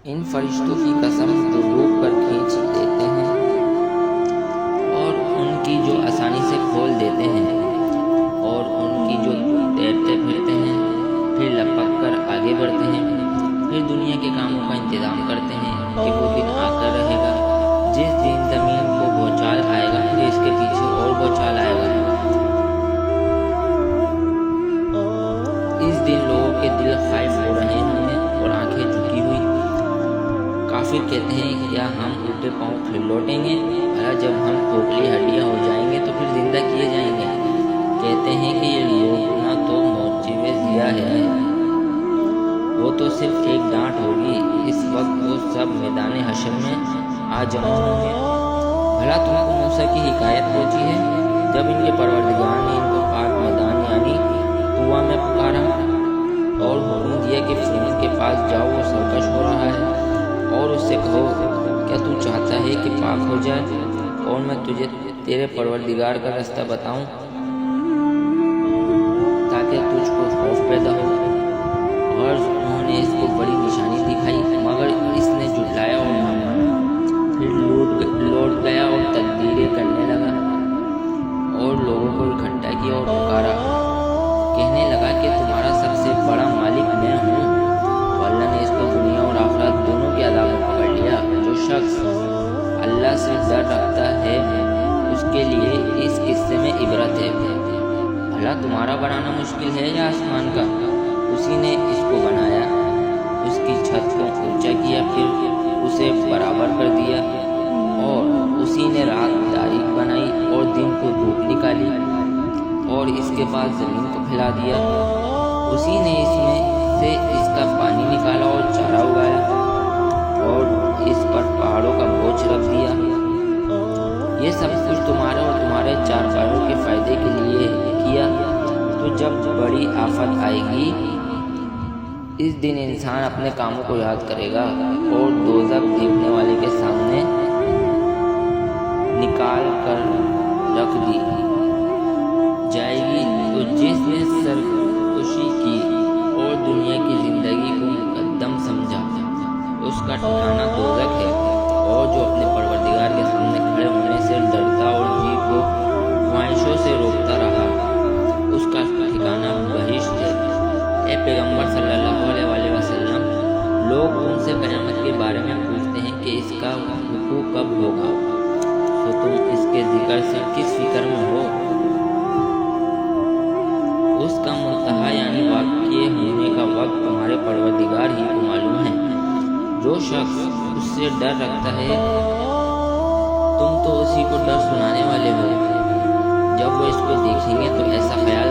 ان فرشتوں کی قسم جو ڈوب کر کھینچ لیتے ہیں اور ان کی جو آسانی سے کھول دیتے ہیں، اور ان کی جو تیرتے پھرتے ہیں، پھر لپک کر آگے بڑھتے ہیں، پھر دنیا کے کاموں کا انتظام کرتے ہیں کہ وہ دن آ کر رہے گا جس دن زمین کو بھونچال آئے گا، پھر اس کے پیچھے اور بھونچال آئے گا۔ اس دن لوگوں کے دل خائف ہو رہے ہوں گے اور آنکھیں جھکی ہوئی۔ کافر کہتے ہیں کیا ہم الٹے پاؤں پھر لوٹیں گے؟ بھلا جب ہم کھوکھلی ہڈیاں ہو جائیں گے تو پھر زندہ کیے جائیں گے؟ کہتے ہیں کہ یہ لوٹنا تو موجب ضیاء ہے، وہ تو صرف ایک ڈانٹ ہوگی، اس وقت وہ سب میدان حشر میں آ جمع ہوں گے۔ بھلا تم کو موسیٰ کی حکایت پہنچی ہے جب ان کے پروردگار نے ان کو پاک میدان یعنی طویٰ میں پکارا اور حکم دیا کہ فرعون کے پاس جاؤ، وہ سرکش ہو رہا ہے، اور اس سے کہو کیا تو چاہتا ہے کہ پاک ہو جائے اور میں تجھے تیرے پروردگار کا رستہ بتاؤں تاکہ تجھ کو خوف پیدا ہو؟ اور انہوں نے اس کو بڑی نشانی دکھائی مگر اس نے جھٹلایا اور نہ مانا، پھر لوٹ گیا اور تدبیریں کرنے لگا اور لوگوں کو اکٹھا کیا اور پکارا، کہنے لگا کہ تمہارا سب سے بڑا مالک میں ہوں۔ اللہ نے اس کو دنیا اور آخرت دونوں کے عذاب میں پکڑ لیا۔ جو شخص اللہ سے ڈر رکھتا ہے اس کے لیے اس قصے میں عبرت ہے۔ بھلا تمہارا بنانا مشکل ہے یا آسمان کا؟ اسی نے اس کو بنایا، اس کی چھت کو اونچا کیا، پھر اسے برابر کر دیا، اور اسی نے رات تاریک بنائی اور دن کو دھوپ نکالی، اور اس کے بعد زمین کو پھیلا دیا۔ اسی نے اس میں سے اس کا پانی نکالا اور چارہ اگایا، اور اس پر پہاڑوں کا بوجھ رکھ دیا۔ یہ سب کچھ تمہارے اور تمہارے چار پایوں کے فائدے کے لیے کیا۔ تو جب بڑی آفت آئے گی اس دن انسان اپنے کاموں کو یاد کرے گا اور دوزخ دیکھنے والے کے سامنے نکال کر رکھ دی جائے گی۔ تو جس نے سرکشی کی اور دنیا کی زندگی کو مقدم سمجھا اس کا ٹھکانہ دوزخ ہے، اور جو اپنے پروردگار کے سامنے کھڑے ہونے سے ڈرتا اور جی کو خواہشوں سے روکتا رہا اس کا ٹھکانہ بہشت ہے۔ اے پیغمبر صلی اللہ علیہ وسلم، لوگ تم سے قیامت کے بارے میں پوچھتے ہیں کہ اس کا وقوع کب ہوگا، تو تم اس کے ذکر سے کس فکر میں ہو؟ اس کا منتہی یعنی واقع ہونے کا وقت تمہارے پروردگار ہی کو معلوم ہے۔ جو شخص اس سے ڈر رکھتا ہے تم تو اسی کو ڈر سنانے والے ہو۔ جب وہ اس کو دیکھیں گے تو ایسا خیال